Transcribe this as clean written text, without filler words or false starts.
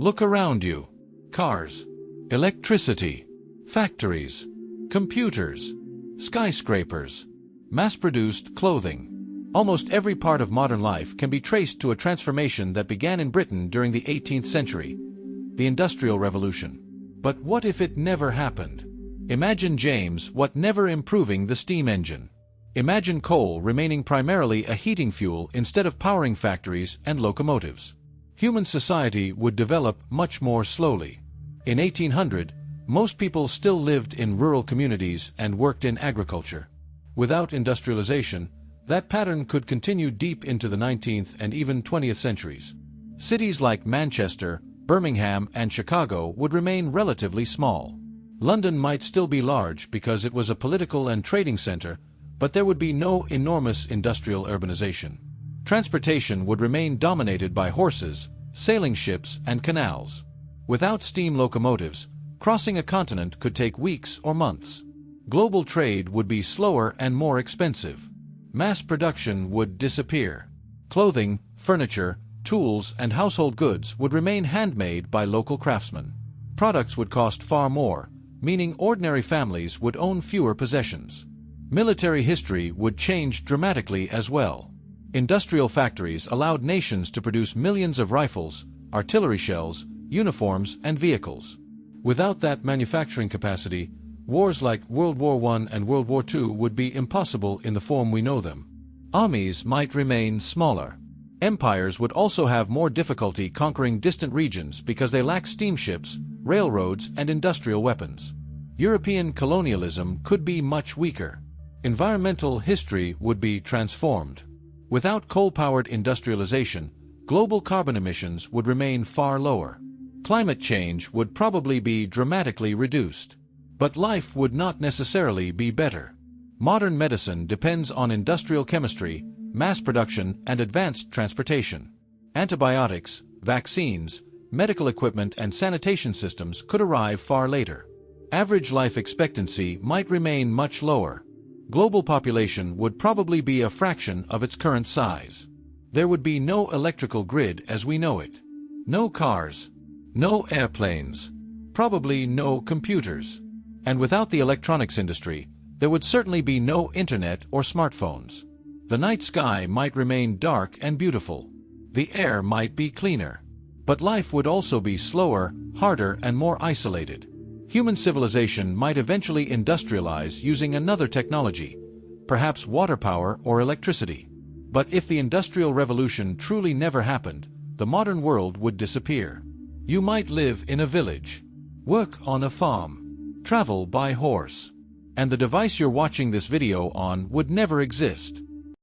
Look around you. Cars, electricity, factories, computers, skyscrapers, mass-produced clothing. Almost every part of modern life can be traced to a transformation that began in Britain during the 18th century, the Industrial Revolution. But what if it never happened? Imagine James Watt never improving the steam engine. Imagine coal remaining primarily a heating fuel instead of powering factories and locomotives. Human society would develop much more slowly. In 1800, most people still lived in rural communities and worked in agriculture. Without industrialization, that pattern could continue deep into the 19th and even 20th centuries. Cities like Manchester, Birmingham, and Chicago would remain relatively small. London might still be large because it was a political and trading center, but there would be no enormous industrial urbanization. Transportation would remain dominated by horses, sailing ships, and canals. Without steam locomotives, crossing a continent could take weeks or months. Global trade would be slower and more expensive. Mass production would disappear. Clothing, furniture, tools, and household goods would remain handmade by local craftsmen. Products would cost far more, meaning ordinary families would own fewer possessions. Military history would change dramatically as well. Industrial factories allowed nations to produce millions of rifles, artillery shells, uniforms, and vehicles. Without that manufacturing capacity, wars like World War I and World War II would be impossible in the form we know them. Armies might remain smaller. Empires would also have more difficulty conquering distant regions because they lack steamships, railroads, and industrial weapons. European colonialism could be much weaker. Environmental history would be transformed. Without coal-powered industrialization, global carbon emissions would remain far lower. Climate change would probably be dramatically reduced. But life would not necessarily be better. Modern medicine depends on industrial chemistry, mass production, and advanced transportation. Antibiotics, vaccines, medical equipment, and sanitation systems could arrive far later. Average life expectancy might remain much lower. Global population would probably be a fraction of its current size. There would be no electrical grid as we know it. No cars. No airplanes. Probably no computers. And without the electronics industry, there would certainly be no internet or smartphones. The night sky might remain dark and beautiful. The air might be cleaner. But life would also be slower, harder, and more isolated. Human civilization might eventually industrialize using another technology, perhaps water power or electricity. But if the Industrial Revolution truly never happened, the modern world would disappear. You might live in a village, work on a farm, travel by horse, and the device you're watching this video on would never exist.